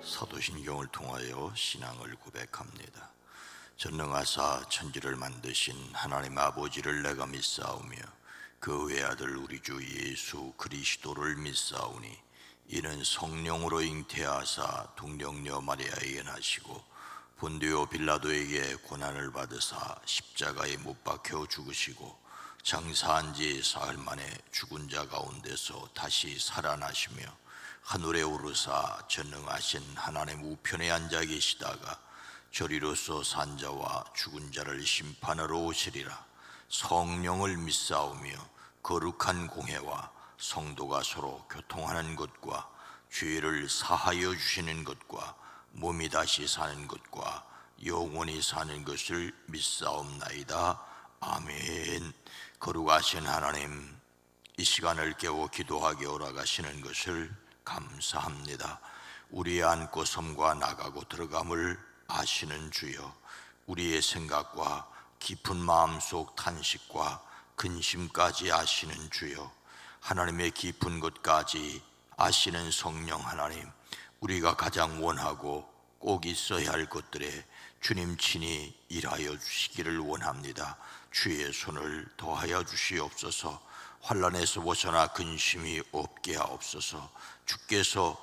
사도신경을 통하여 신앙을 고백합니다. 전능하사 천지를 만드신 하나님 아버지를 내가 믿사오며 그 외아들 우리 주 예수 그리스도를 믿사오니 이는 성령으로 잉태하사 동정녀 마리아에게 나시고 본디오 빌라도에게 고난을 받으사 십자가에 못 박혀 죽으시고 장사한 지 사흘 만에 죽은 자 가운데서 다시 살아나시며 하늘에 오르사 전능하신 하나님 우편에 앉아 계시다가 저리로서 산 자와 죽은 자를 심판하러 오시리라. 성령을 믿사오며 거룩한 공회와 성도가 서로 교통하는 것과 죄를 사하여 주시는 것과 몸이 다시 사는 것과 영원히 사는 것을 믿사옵나이다. 아멘. 거룩하신 하나님, 이 시간을 깨워 기도하게 오라가시는 것을 감사합니다. 우리의 앉고 섬과 나가고 들어감을 아시는 주여, 우리의 생각과 깊은 마음속 탄식과 근심까지 아시는 주여, 하나님의 깊은 것까지 아시는 성령 하나님, 우리가 가장 원하고 꼭 있어야 할 것들에 주님 친히 일하여 주시기를 원합니다. 주의 손을 더하여 주시옵소서. 환난에서 벗어나 근심이 없게 하옵소서. 주께서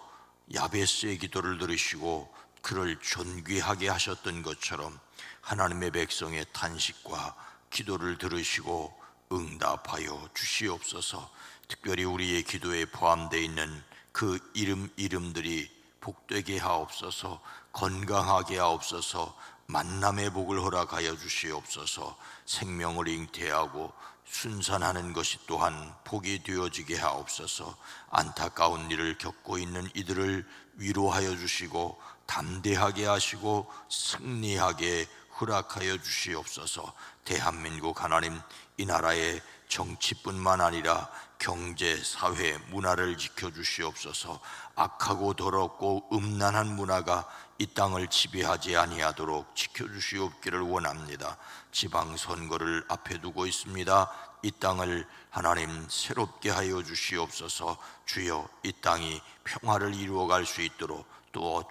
야베스의 기도를 들으시고 그를 존귀하게 하셨던 것처럼 하나님의 백성의 탄식과 기도를 들으시고 응답하여 주시옵소서. 특별히 우리의 기도에 포함되어 있는 그 이름들이 복되게 하옵소서. 건강하게 하옵소서. 만남의 복을 허락하여 주시옵소서. 생명을 잉태하고 순산하는 것이 또한 복이 되어지게 하옵소서. 안타까운 일을 겪고 있는 이들을 위로하여 주시고 담대하게 하시고 승리하게 허락하여 주시옵소서. 대한민국 하나님, 이 나라의 정치뿐만 아니라 경제, 사회, 문화를 지켜주시옵소서. 악하고 더럽고 음란한 문화가 이 땅을 지배하지 아니하도록 지켜주시옵기를 원합니다. 지방선거를 앞에 두고 있습니다. 이 땅을 하나님 새롭게 하여 주시옵소서. 주여, 이 땅이 평화를 이루어갈 수 있도록 또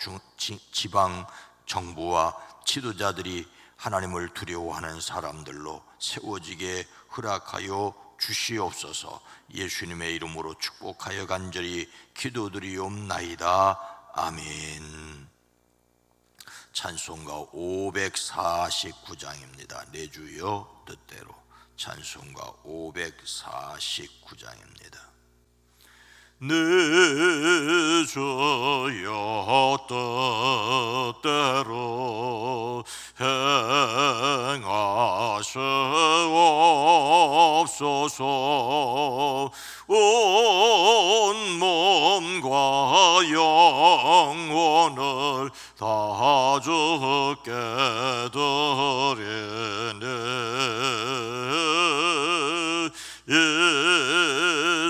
지방 정부와 지도자들이 하나님을 두려워하는 사람들로 세워지게 허락하여 주시옵소서. 예수님의 이름으로 축복하여 간절히 기도드리옵나이다. 아멘. 찬송가 549장입니다. 내 주여 뜻대로. 찬송가 549장입니다. 내 주여 뜻대로 행하시옵소서. 온 몸과 영혼을 다 주께 드리네. 이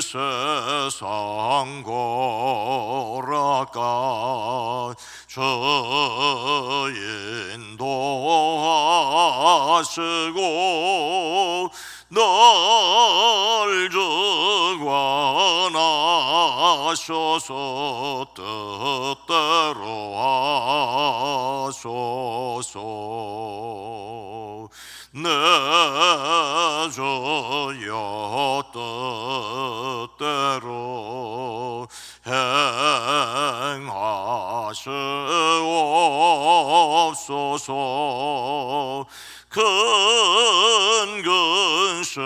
세상 고락가 주 인도하시고 날 주관하셔서 뜻대로 하소서. 내 주여 뜻대로 행하시옵소서. 큰 근심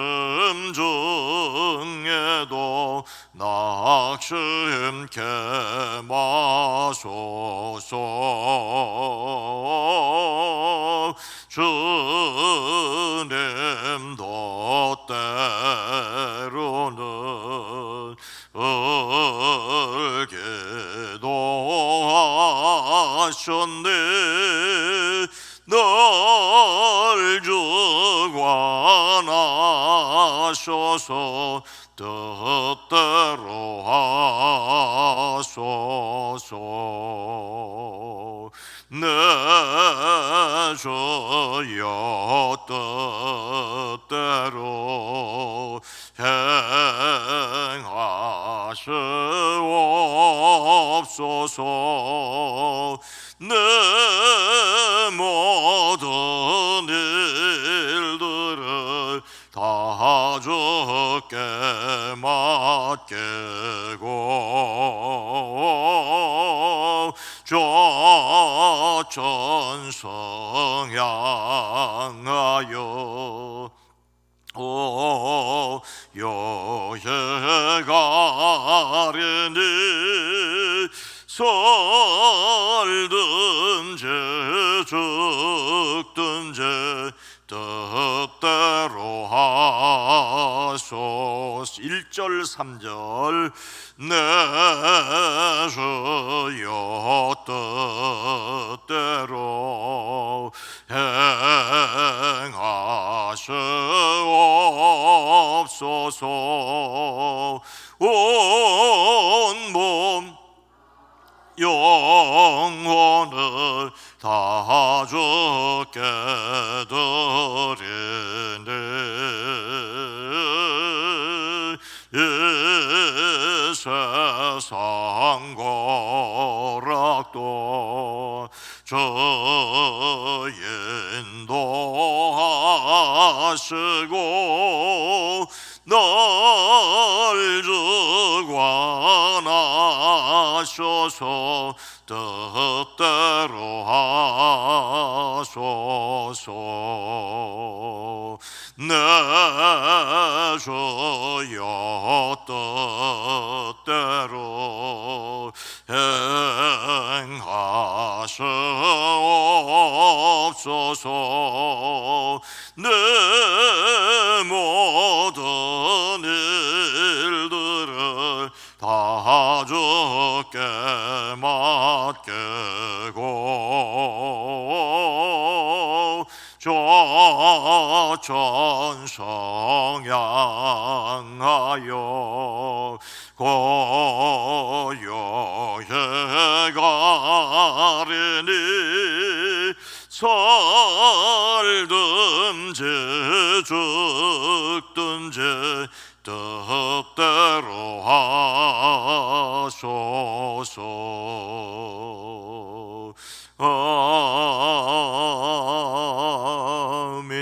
중에도 낙심케 마소서. 주님도 때로는 기도하셨네. 날 주관하셔서 뜻대로 하소서. 내 주여 뜻대로 행하시옵소서. 하옵소서. 내 모든 일들을 다 주께 맡기고 저천성 향하여 여해가리니 살든지 죽든지 뜻대로 하소서. 1절 3절 내 주여 뜻대로 행하시옵소서. 온몸 영혼을 다 주께 드리니 이 세상 고락도 주 인도하시고 날 주관하셔서 뜻대로 하소서. 내 주여 뜻대로 행하시옵소서. 내 모든 일들을 다 주께 맡기고 저천성 향하여 고요해 가리니 살든지 죽든지 뜻대로 하소서. 아멘.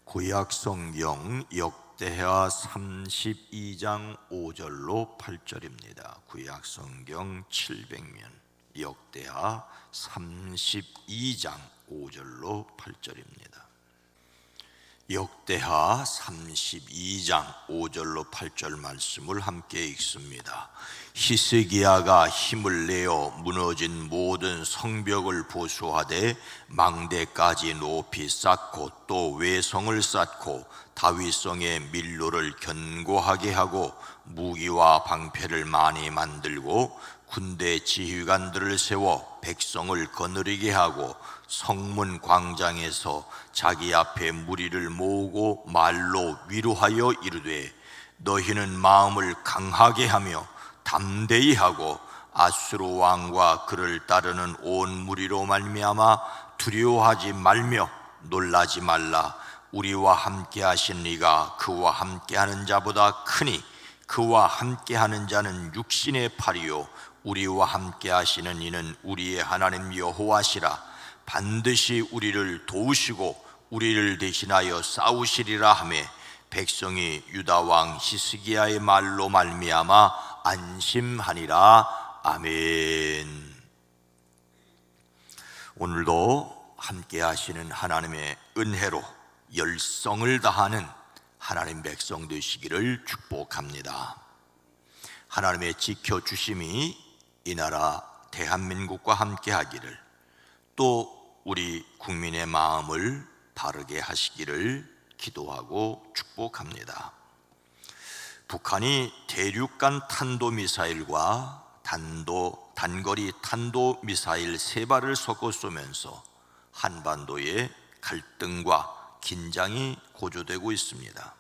구약성경 역대하 32장 5절로 8절입니다. 구약성경 700면 역대하 32장 5절로 8절입니다. 역대하 32장 5절로 8절 말씀을 함께 읽습니다. 히스기야가 힘을 내어 무너진 모든 성벽을 보수하되 망대까지 높이 쌓고 또 외성을 쌓고 다윗성의 밀로를 견고하게 하고 무기와 방패를 많이 만들고 군대 지휘관들을 세워 백성을 거느리게 하고 성문 광장에서 자기 앞에 무리를 모으고 말로 위로하여 이르되 너희는 마음을 강하게 하며 담대히 하고 아수르 왕과 그를 따르는 온 무리로 말미암아 두려워하지 말며 놀라지 말라. 우리와 함께 하신 이가 그와 함께 하는 자보다 크니 그와 함께 하는 자는 육신의 팔이요 우리와 함께 하시는 이는 우리의 하나님 여호와시라. 반드시 우리를 도우시고 우리를 대신하여 싸우시리라 하매 백성이 유다 왕 히스기야의 말로 말미암아 안심하니라. 아멘. 오늘도 함께 하시는 하나님의 은혜로 열성을 다하는 하나님 백성 되시기를 축복합니다. 하나님의 지켜주심이 이 나라 대한민국과 함께 하기를, 또 우리 국민의 마음을 바르게 하시기를 기도하고 축복합니다. 북한이 대륙간 탄도미사일과 단거리 탄도미사일 3발을 섞어 쏘면서 한반도의 갈등과 긴장이 고조되고 있습니다.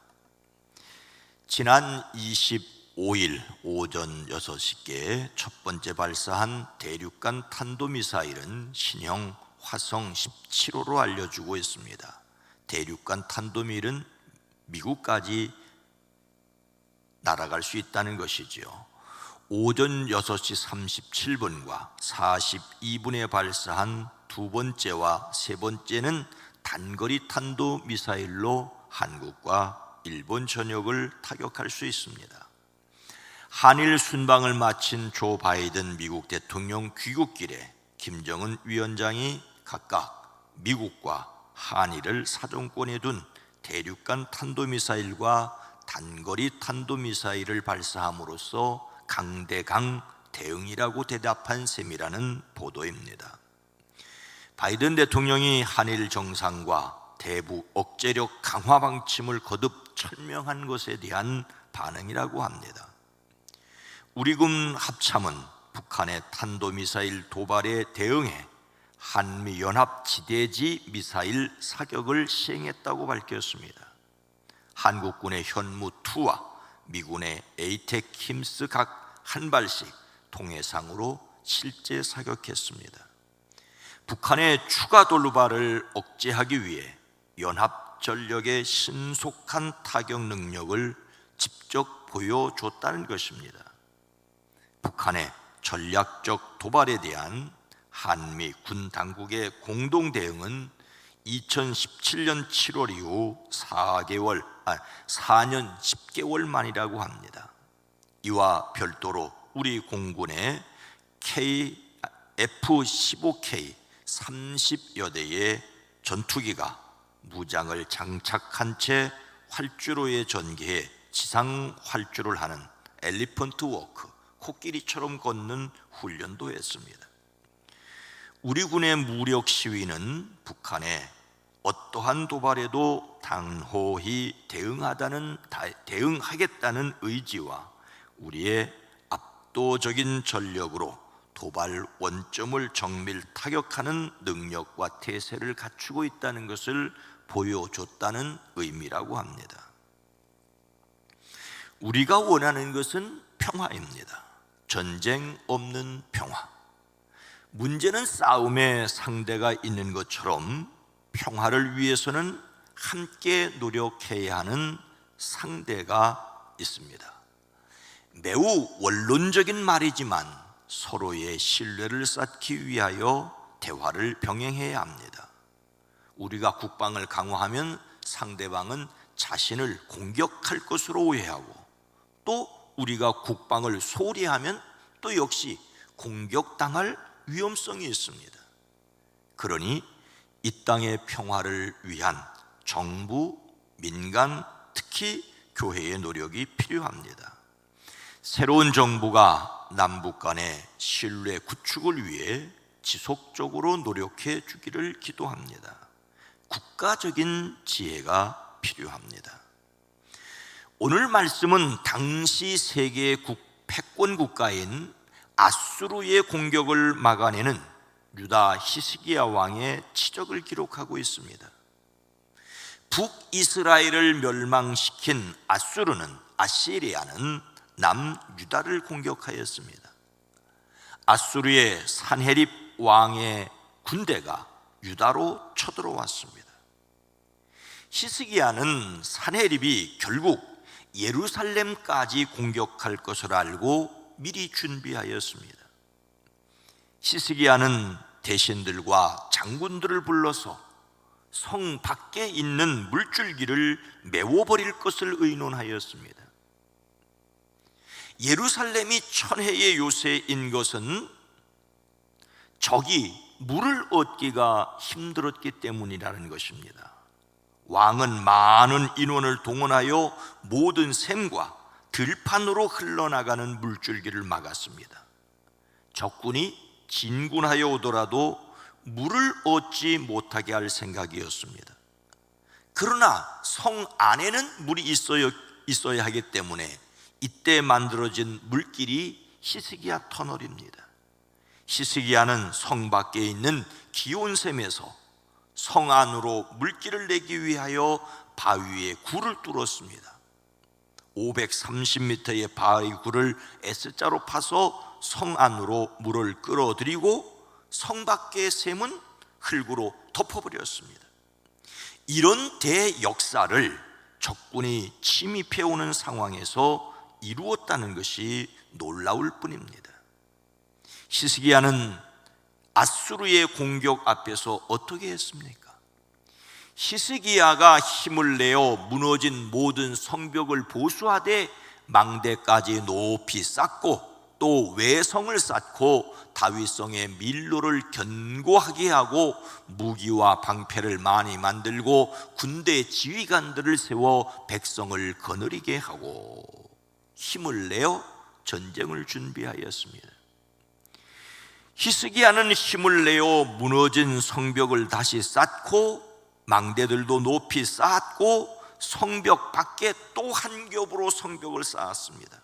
지난 25일 오전 6시께 첫 번째 발사한 대륙간 탄도미사일은 신형 화성 17호로 알려주고 있습니다. 대륙간 탄도미사일은 미국까지 날아갈 수 있다는 것이지요. 오전 6시 37분과 42분에 발사한 두 번째와 세 번째는 단거리 탄도미사일로 한국과 일본 전역을 타격할 수 있습니다. 한일 순방을 마친 조 바이든 미국 대통령 귀국길에 김정은 위원장이 각각 미국과 한일을 사정권에 둔 대륙간 탄도미사일과 단거리 탄도미사일을 발사함으로써 강대강 대응이라고 대답한 셈이라는 보도입니다. 바이든 대통령이 한일 정상과 대북 억제력 강화 방침을 거듭 철명한 것에 대한 반응이라고 합니다. 우리군 합참은 북한의 탄도미사일 도발에 대응해 한미연합 지대지 미사일 사격을 시행했다고 밝혔습니다. 한국군의 현무2와 미군의 에이텍 킴스 각 한 발씩 통해상으로 실제 사격했습니다. 북한의 추가 돌발을 억제하기 위해 연합 전력의 신속한 타격 능력을 직접 보여줬다는 것입니다. 북한의 전략적 도발에 대한 한미 군 당국의 공동 대응은 2017년 7월 이후 4년 10개월 만이라고 합니다. 이와 별도로 우리 공군의 F-15K 30여 대의 전투기가 무장을 장착한 채 활주로에 전개해 지상 활주를 하는 엘리펀트 워크, 코끼리처럼 걷는 훈련도 했습니다. 우리 군의 무력 시위는 북한의 어떠한 도발에도 단호히 대응하겠다는 의지와 우리의 압도적인 전력으로 도발 원점을 정밀 타격하는 능력과 태세를 갖추고 있다는 것을 보여줬다는 의미라고 합니다. 우리가 원하는 것은 평화입니다. 전쟁 없는 평화. 문제는 싸움의 상대가 있는 것처럼 평화를 위해서는 함께 노력해야 하는 상대가 있습니다. 매우 원론적인 말이지만 서로의 신뢰를 쌓기 위하여 대화를 병행해야 합니다. 우리가 국방을 강화하면 상대방은 자신을 공격할 것으로 오해하고, 또 우리가 국방을 소홀히 하면 또 역시 공격당할 위험성이 있습니다. 그러니 이 땅의 평화를 위한 정부, 민간, 특히 교회의 노력이 필요합니다. 새로운 정부가 남북 간의 신뢰 구축을 위해 지속적으로 노력해 주기를 기도합니다. 국가적인 지혜가 필요합니다. 오늘 말씀은 당시 세계의 패권 국가인 아수르의 공격을 막아내는 유다 히스기야 왕의 치적을 기록하고 있습니다. 북이스라엘을 멸망시킨 아시리아는 남유다를 공격하였습니다. 아수르의 산헤립 왕의 군대가 유다로 쳐들어왔습니다. 히스기야는 산헤립이 결국 예루살렘까지 공격할 것을 알고 미리 준비하였습니다. 히스기야는 대신들과 장군들을 불러서 성 밖에 있는 물줄기를 메워버릴 것을 의논하였습니다. 예루살렘이 천혜의 요새인 것은 적이 물을 얻기가 힘들었기 때문이라는 것입니다. 왕은 많은 인원을 동원하여 모든 샘과 들판으로 흘러나가는 물줄기를 막았습니다. 적군이 진군하여 오더라도 물을 얻지 못하게 할 생각이었습니다. 그러나 성 안에는 물이 있어야 하기 때문에 이때 만들어진 물길이 히스기야 터널입니다. 히스기야는 성 밖에 있는 기온샘에서 성 안으로 물길을 내기 위하여 바위에 굴을 뚫었습니다. 530m의 바위 굴을 S자로 파서 성 안으로 물을 끌어들이고 성 밖의 샘은 흙으로 덮어버렸습니다. 이런 대역사를 적군이 침입해오는 상황에서 이루었다는 것이 놀라울 뿐입니다. 히스기야는 아수르의 공격 앞에서 어떻게 했습니까? 히스기야가 힘을 내어 무너진 모든 성벽을 보수하되 망대까지 높이 쌓고 또 외성을 쌓고 다윗성의 밀로를 견고하게 하고 무기와 방패를 많이 만들고 군대 지휘관들을 세워 백성을 거느리게 하고 힘을 내어 전쟁을 준비하였습니다. 히스기야는 힘을 내어 무너진 성벽을 다시 쌓고 망대들도 높이 쌓았고 성벽 밖에 또 한 겹으로 성벽을 쌓았습니다.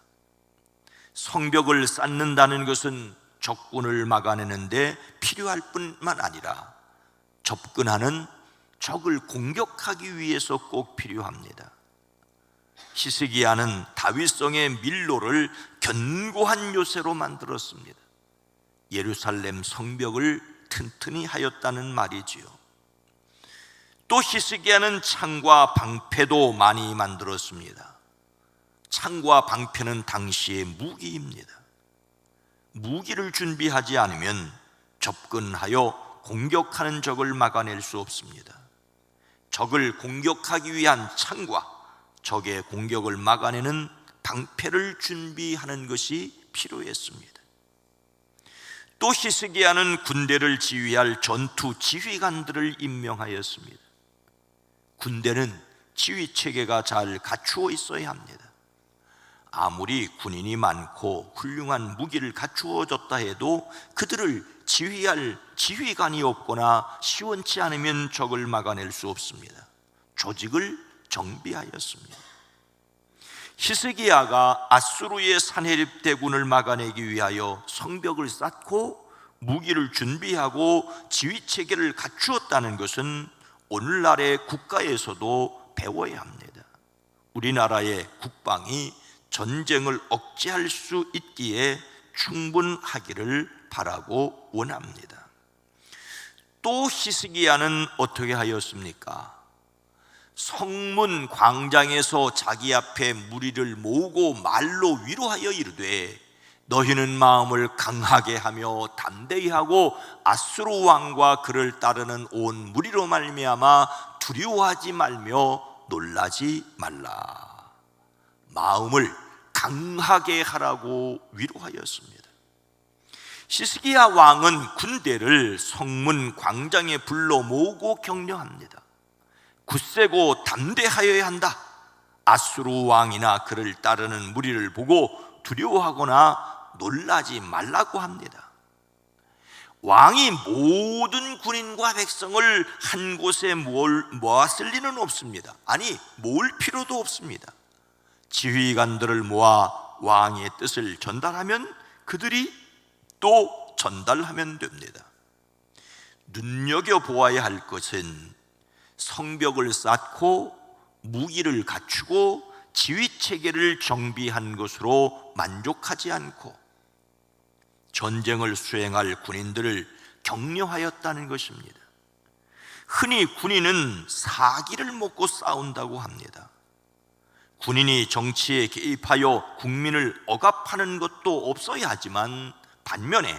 성벽을 쌓는다는 것은 적군을 막아내는데 필요할 뿐만 아니라 접근하는 적을 공격하기 위해서 꼭 필요합니다. 히스기야는 다윗성의 밀로를 견고한 요새로 만들었습니다. 예루살렘 성벽을 튼튼히 하였다는 말이지요. 또 히스기야는 창과 방패도 많이 만들었습니다. 창과 방패는 당시의 무기입니다. 무기를 준비하지 않으면 접근하여 공격하는 적을 막아낼 수 없습니다. 적을 공격하기 위한 창과 적의 공격을 막아내는 방패를 준비하는 것이 필요했습니다. 또 히스기야는 군대를 지휘할 전투 지휘관들을 임명하였습니다. 군대는 지휘 체계가 잘 갖추어 있어야 합니다. 아무리 군인이 많고 훌륭한 무기를 갖추어졌다 해도 그들을 지휘할 지휘관이 없거나 시원치 않으면 적을 막아낼 수 없습니다. 조직을 정비하였습니다. 히스기야가 아수르의 산헤립 대군을 막아내기 위하여 성벽을 쌓고 무기를 준비하고 지휘체계를 갖추었다는 것은 오늘날의 국가에서도 배워야 합니다. 우리나라의 국방이 전쟁을 억제할 수 있기에 충분하기를 바라고 원합니다. 또 히스기야는 어떻게 하였습니까? 성문 광장에서 자기 앞에 무리를 모으고 말로 위로하여 이르되 너희는 마음을 강하게 하며 담대히 하고 아수르 왕과 그를 따르는 온 무리로 말미암아 두려워하지 말며 놀라지 말라. 마음을 강하게 하라고 위로하였습니다. 히스기야 왕은 군대를 성문 광장에 불러 모으고 격려합니다. 굳세고 담대하여야 한다. 아수르 왕이나 그를 따르는 무리를 보고 두려워하거나 놀라지 말라고 합니다. 왕이 모든 군인과 백성을 한 곳에 모았을 리는 없습니다. 아니, 모을 필요도 없습니다. 지휘관들을 모아 왕의 뜻을 전달하면 그들이 또 전달하면 됩니다. 눈여겨보아야 할 것은 성벽을 쌓고 무기를 갖추고 지휘체계를 정비한 것으로 만족하지 않고 전쟁을 수행할 군인들을 격려하였다는 것입니다. 흔히 군인은 사기를 먹고 싸운다고 합니다. 군인이 정치에 개입하여 국민을 억압하는 것도 없어야 하지만 반면에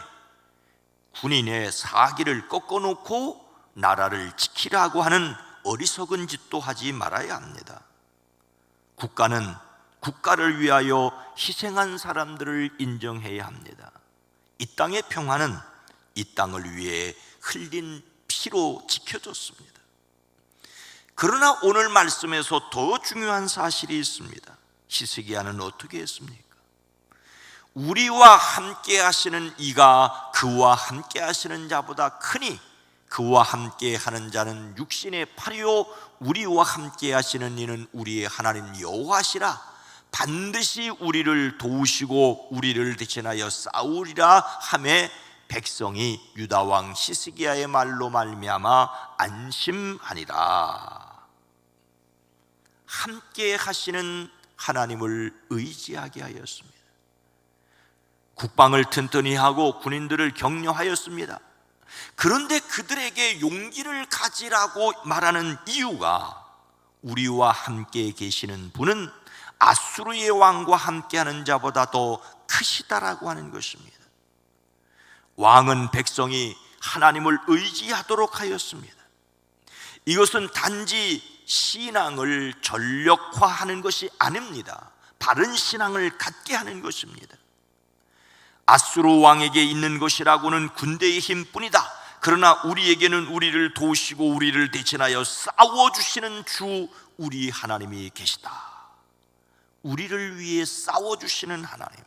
군인의 사기를 꺾어놓고 나라를 지키라고 하는 어리석은 짓도 하지 말아야 합니다. 국가는 국가를 위하여 희생한 사람들을 인정해야 합니다. 이 땅의 평화는 이 땅을 위해 흘린 피로 지켜졌습니다. 그러나 오늘 말씀에서 더 중요한 사실이 있습니다. 히스기야는 어떻게 했습니까? 우리와 함께 하시는 이가 그와 함께 하시는 자보다 크니 그와 함께 하는 자는 육신의 팔이요 우리와 함께 하시는 이는 우리의 하나님 여호와시라. 반드시 우리를 도우시고 우리를 대신하여 싸우리라 하매 백성이 유다 왕 히스기야의 말로 말미암아 안심하니라. 함께 하시는 하나님을 의지하게 하였습니다. 국방을 튼튼히 하고 군인들을 격려하였습니다. 그런데 그들에게 용기를 가지라고 말하는 이유가 우리와 함께 계시는 분은 아수르의 왕과 함께하는 자보다 더 크시다라고 하는 것입니다. 왕은 백성이 하나님을 의지하도록 하였습니다. 이것은 단지 신앙을 전력화하는 것이 아닙니다. 바른 신앙을 갖게 하는 것입니다. 아수르 왕에게 있는 것이라고는 군대의 힘뿐이다. 그러나 우리에게는 우리를 도우시고 우리를 대신하여 싸워주시는 주 우리 하나님이 계시다. 우리를 위해 싸워주시는 하나님,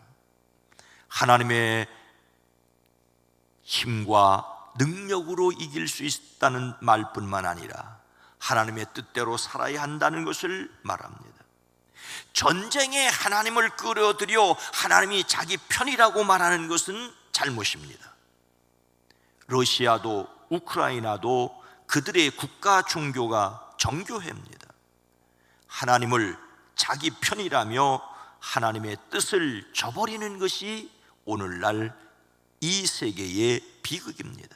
하나님의 힘과 능력으로 이길 수 있다는 말뿐만 아니라 하나님의 뜻대로 살아야 한다는 것을 말합니다. 전쟁에 하나님을 끌어들여 하나님이 자기 편이라고 말하는 것은 잘못입니다. 러시아도 우크라이나도 그들의 국가 종교가 정교회입니다. 하나님을 자기 편이라며 하나님의 뜻을 저버리는 것이 오늘날 이 세계의 비극입니다.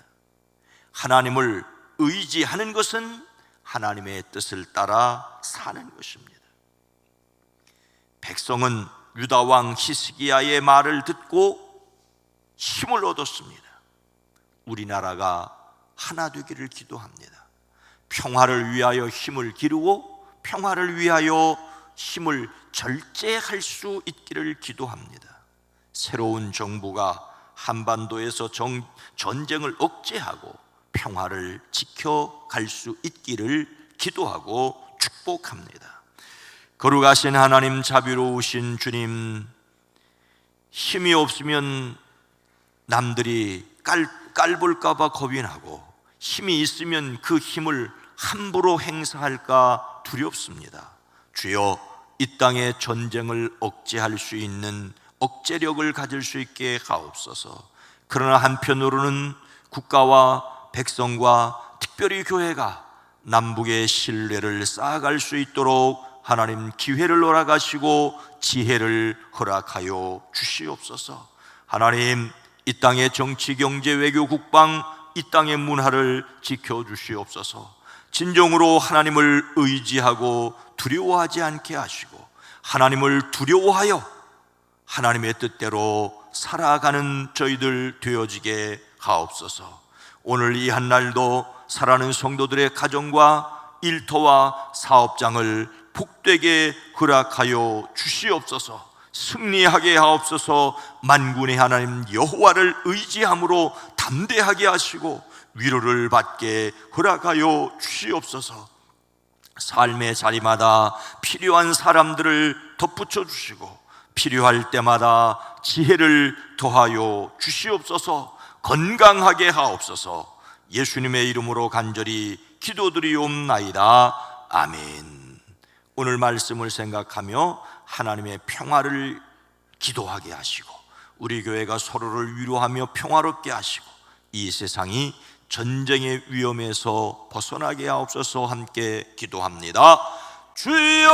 하나님을 의지하는 것은 하나님의 뜻을 따라 사는 것입니다. 백성은 유다 왕 히스기야의 말을 듣고 힘을 얻었습니다. 우리나라가 하나 되기를 기도합니다. 평화를 위하여 힘을 기르고 평화를 위하여 힘을 절제할 수 있기를 기도합니다. 새로운 정부가 한반도에서 전쟁을 억제하고 평화를 지켜갈 수 있기를 기도하고 축복합니다. 거룩하신 하나님, 자비로우신 주님, 힘이 없으면 남들이 깔볼까 봐 겁이 나고 힘이 있으면 그 힘을 함부로 행사할까 두렵습니다. 주여, 이 땅의 전쟁을 억제할 수 있는 억제력을 가질 수 있게 하옵소서. 그러나 한편으로는 국가와 백성과 특별히 교회가 남북의 신뢰를 쌓아갈 수 있도록 하나님 기회를 허락하시고 지혜를 허락하여 주시옵소서. 하나님, 이 땅의 정치, 경제, 외교, 국방, 이 땅의 문화를 지켜주시옵소서. 진정으로 하나님을 의지하고 두려워하지 않게 하시고 하나님을 두려워하여 하나님의 뜻대로 살아가는 저희들 되어지게 하옵소서. 오늘 이 한날도 사랑하는 성도들의 가정과 일터와 사업장을 복되게 허락하여 주시옵소서. 승리하게 하옵소서. 만군의 하나님 여호와를 의지함으로 담대하게 하시고 위로를 받게 허락하여 주시옵소서. 삶의 자리마다 필요한 사람들을 덧붙여 주시고 필요할 때마다 지혜를 더하여 주시옵소서. 건강하게 하옵소서. 예수님의 이름으로 간절히 기도드리옵나이다. 아멘. 오늘 말씀을 생각하며 하나님의 평화를 기도하게 하시고 우리 교회가 서로를 위로하며 평화롭게 하시고 이 세상이 전쟁의 위험에서 벗어나게 하옵소서. 함께 기도합니다. 주여